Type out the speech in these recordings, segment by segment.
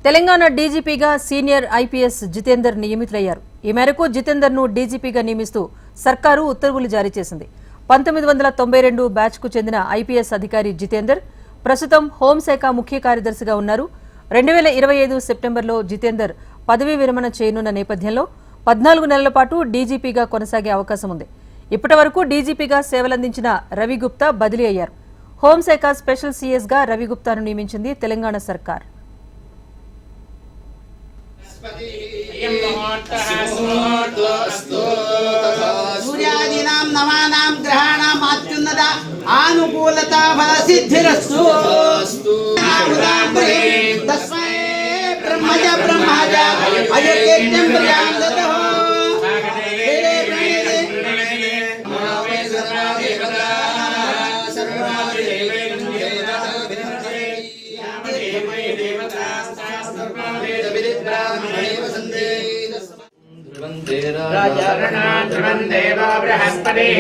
Telangana డీజీపీగా senior IPS Jitender నియమితులయ్యారు. ఈ మేరకు జితేందర్ను డీజీపీగా నియమిస్తూ సర్కారు ఉత్తర్వులు జారీ చేసింది. 1992 బ్యాచ్కు చెందిన ఐపీఎస్ అధికారి జితేందర్ ప్రస్తుతం హోంశాఖ ముఖ్య కార్యదర్శిగా ఉన్నారు. 2025 సెప్టెంబర్లో జితేందర్ పదవీ విరమణ చేయనున్న నేపథ్యంలో 14 నెలల పాటు డీజీపీగా కొనసాగే అవకాశం ఉంది. ఇప్పటి వరకు డీజీపీగా సేవలందించిన రవి గుప్తా బదిలీ అయ్యారు. హోంశాఖ స్పెషల్ సీఎస్గా రవి గుప్తాను నియమించింది తెలంగాణ సర్కార్. सूर्यादीनां नवानां ग्रहाणां अत्युन्नत आनुकूलता फलसिद्धिरस्तु तस्मै ब्रह्मज ब्रह्मज अयकेत्यं प्रजां ददः राजारणा बृहस्पतिः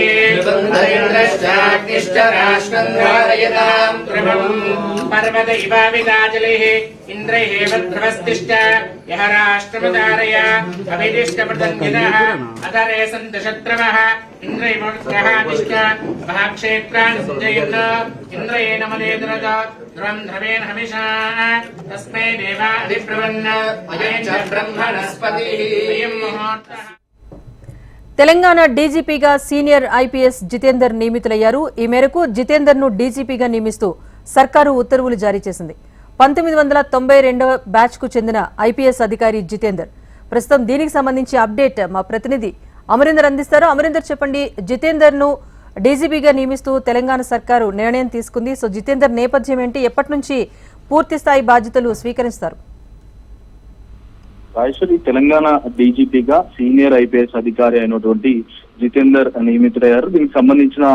इंद्रश्चाग्निश्चराष्ट्रं धारयतां ध्रुवम् पर्वत इवाविदाजलिः इन्द्रैः ध्रुवस्तिश्च यः राष्ट्रमुदारय अभिदिष्टप्रदन्यनः अधरे सन्ति शत्रवः इन्द्रैवोर्गहादिश्च महाक्षेत्राणि सञ्जयन् इन्द्रयेण मदेदरद ध्रुवं ध्रुवेण हविषा तस्मै देवाधिब्रुवन् अयं च ब्रह्मणस्पतिः अयं मुहूर्तः. తెలంగాణ డీజీపీగా సీనియర్ ఐపీఎస్ జితేందర్ నియమితులయ్యారు. ఈ మేరకు జితేందర్ను డీజీపీగా నియమిస్తూ సర్కారు ఉత్తర్వులు జారీ చేసింది. 1992 బ్యాచ్కు చెందిన ఐపీఎస్ అధికారి జితేందర్ ప్రస్తుతం దీనికి సంబంధించి అప్డేట్ మా ప్రతినిధి అమరీందర్ అందిస్తారు. అమరీందర్, చెప్పండి, జితేందర్ను డీజీపీగా నియమిస్తూ తెలంగాణ సర్కారు నిర్ణయం తీసుకుంది. సో జితేందర్ నేపథ్యం ఏంటి, ఎప్పటి నుంచి పూర్తి స్థాయి బాధ్యతలు స్వీకరిస్తారు? రాజేశ్వరి, తెలంగాణ డీజీపీగా సీనియర్ ఐపీఎస్ అధికారి అయినటువంటి జితేందర్ నియమితులయ్యారు. దీనికి సంబంధించిన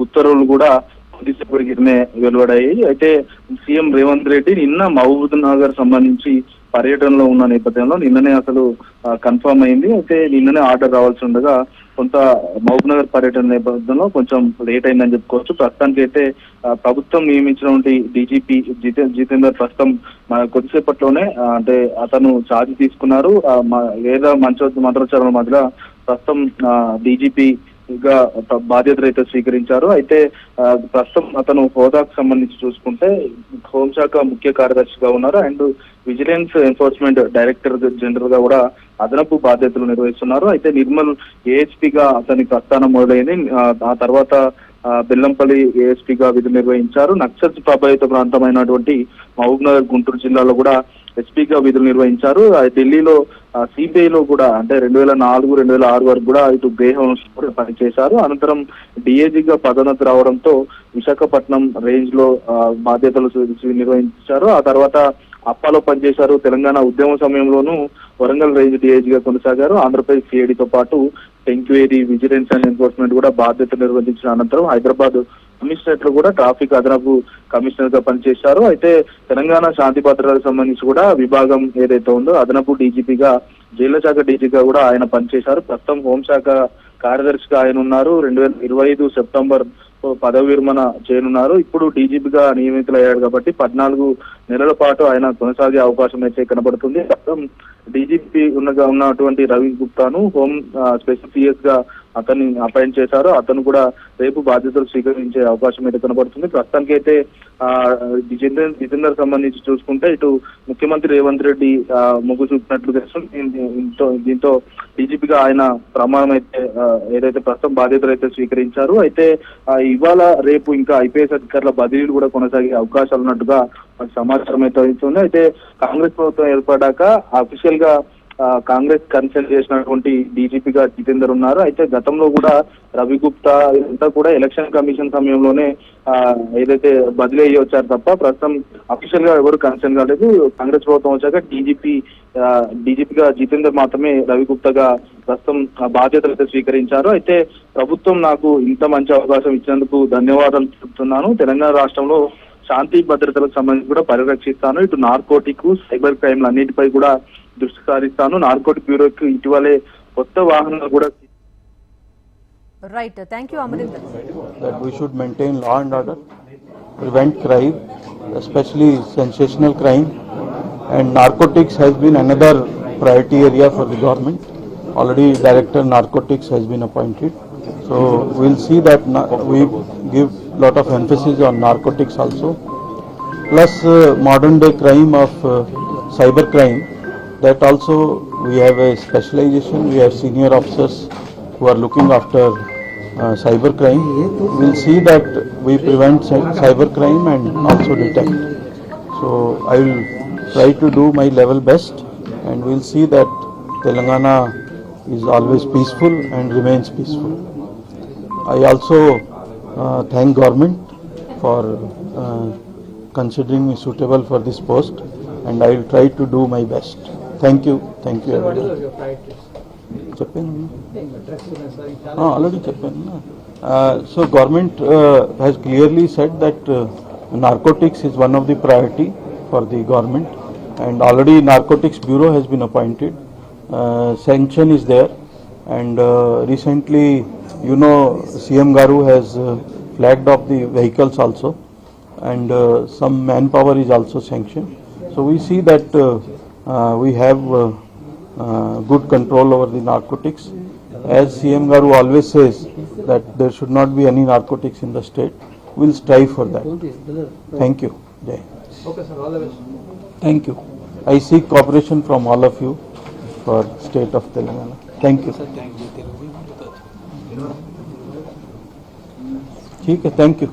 ఉత్తర్వులు కూడా కొద్దిసేపటికినే వెలువడాయి. అయితే సీఎం రేవంత్ రెడ్డి నిన్న మహబూబ్ నగర్ సంబంధించి పర్యటనలో ఉన్న నేపథ్యంలో నిన్ననే అసలు కన్ఫర్మ్ అయింది. అయితే నిన్ననే ఆర్డర్ రావాల్సి ఉండగా కొంత మహబూబ్ నగర్ పర్యటన నేపథ్యంలో కొంచెం లేట్ అయిందని చెప్పుకోవచ్చు. ప్రస్తుతానికి అయితే ప్రభుత్వం నియమించినటువంటి డీజీపీ జితేందర్ ప్రస్తుతం కొద్దిసేపట్లోనే అంటే అతను ఛార్జ్ తీసుకున్నారు. వేద మంత్రోచ్చారణ మధ్య ప్రస్తుతం డీజీపీగా బాధ్యతలు అయితే స్వీకరించారు. అయితే ప్రస్తుతం అతను హోదాకు సంబంధించి చూసుకుంటే హోంశాఖ ముఖ్య కార్యదర్శిగా ఉన్నారు and vigilance enforcement director general గా కూడా అదనపు బాధ్యతలు నిర్వహిస్తున్నారు. అయితే నిర్మల్ ఏఎస్పీగా అతని ప్రస్థానం మొదలైంది. ఆ తర్వాత బెల్లంపల్లి ఏఎస్పీగా విధులు నిర్వహించారు. నక్సల్ ప్రభావిత ప్రాంతమైనటువంటి మహబూబ్ నగర్ గుంటూరు జిల్లాలో కూడా ఎస్పీగా విధులు నిర్వహించారు. ఢిల్లీలో సిబిఐలో కూడా అంటే 2004-2006 వరకు కూడా ఇటు గ్రే హౌస్ కూడా పనిచేశారు. అనంతరం డిఐజీగా పదోన్నతి రావడంతో విశాఖపట్నం రేంజ్ లో బాధ్యతలు నిర్వహించారు. ఆ తర్వాత అప్పాలో పనిచేశారు. తెలంగాణ ఉద్యమ సమయంలోనూ వరంగల్ రేంజ్ డిఐజీగా కొనసాగారు. ఆంధ్రప్రదేశ్ సిఐడితో పాటు ఎంక్వైరీ, విజిలెన్స్ అండ్ ఎన్ఫోర్స్మెంట్ కూడా బాధ్యతలు నిర్వహించిన అనంతరం హైదరాబాద్ కమిషనరేట్ లో కూడా ట్రాఫిక్ అదనపు కమిషనర్ గా పనిచేశారు. అయితే తెలంగాణ శాంతి భద్రతలకు సంబంధించి కూడా విభాగం ఏదైతే ఉందో అదనపు డీజీపీగా జైళ్ల శాఖ డీజీగా కూడా ఆయన పనిచేశారు. ప్రస్తుతం హోంశాఖ కార్యదర్శిగా ఆయన ఉన్నారు. 2025 సెప్టెంబర్ పదవి విరమణ చేయనున్నారు. ఇప్పుడు డీజీపీగా నియమితులయ్యాడు కాబట్టి 14 నెలల పాటు ఆయన కొనసాగే అవకాశం అయితే కనబడుతుంది. ప్రస్తుతం డీజీపీ ఉన్నటువంటి రవి గుప్తాను హోం స్పెషల్ సిఎస్ గా అతన్ని అపాయింట్ చేశారు. అతను కూడా రేపు బాధ్యతలు స్వీకరించే అవకాశం అయితే కనబడుతుంది. ప్రస్తుతానికి అయితే జితేందర్ సంబంధించి చూసుకుంటే ఇటు ముఖ్యమంత్రి రేవంత్ రెడ్డి మొగ్గు చూపినట్లు తెలుస్తుంది. దీంతో డీజీపీగా ఆయన ప్రమాణం అయితే ఏదైతే ప్రస్తుతం బాధ్యతలు అయితే స్వీకరించారు. అయితే ఇవాళ రేపు ఇంకా ఐపీఎస్ అధికారుల బదిలీలు కూడా కొనసాగే అవకాశాలు ఉన్నట్టుగా సమాచారం అయితే అవుతుంది. అయితే కాంగ్రెస్ ప్రభుత్వం ఏర్పడ్డాక అఫీషియల్ గా కాంగ్రెస్ కన్సల్ట్ చేసినటువంటి డీజీపీగా జితేందర్ ఉన్నారు. అయితే గతంలో కూడా రవి గుప్తా ఇదంతా కూడా ఎలక్షన్ కమిషన్ సమయంలోనే ఏదైతే బదిలీ అయ్యి వచ్చారు తప్ప ప్రస్తుతం అఫీషియల్ గా ఎవరు కన్సల్ట్ కాలేదు. కాంగ్రెస్ ప్రభుత్వం వచ్చాక డీజీపీగా జితేందర్ మాత్రమే రవి గుప్తాగా ప్రస్తుతం బాధ్యతలు అయితే స్వీకరించారు. అయితే ప్రభుత్వం నాకు ఇంత మంచి అవకాశం ఇచ్చినందుకు ధన్యవాదాలు చెప్తున్నాను. తెలంగాణ రాష్ట్రంలో శాంతి భద్రతలకు సంబంధించి కూడా పరిరక్షిస్తాను. ఇటు నార్కోటిక్, సైబర్ క్రైమ్లు అన్నిటిపై కూడా దృష్టి సారిస్తాను. నార్కోటిక్ బ్యూరోకి ఇటీవలే కొత్త వాహనాలు కూడా right. Thank you Amarinder. That we should maintain law and order, prevent crime, especially sensational crime, And narcotics has been another priority area for the government. Already Director Narcotics has been appointed. So we'll see that we give lot of emphasis on narcotics also. Plus modern day crime of cyber crime, that also we have a specialization. We have senior officers who are looking after cyber crime. We'll see that we prevent cyber crime and also detect. So I will try to do my level best, and we'll see that Telangana is always peaceful and remains peaceful. I also thank government for considering me suitable for this post, and I will try to do my best. Thank you everyone. చెప్పాను already చెప్పాను. So government has clearly said that narcotics is one of the priority for the government, and already narcotics bureau has been appointed. Sanction is there, and recently CM Garu has flagged off the vehicles also, and some manpower is also sanctioned. So we see that we have good control over the narcotics. As CM Garu always says that there should not be any narcotics in the state. We'll strive for that. Thank you. Jai. Okay, sir. All the best. Thank you. I seek cooperation from all of you for state of Telangana. Thank you. ठीक है, thank you.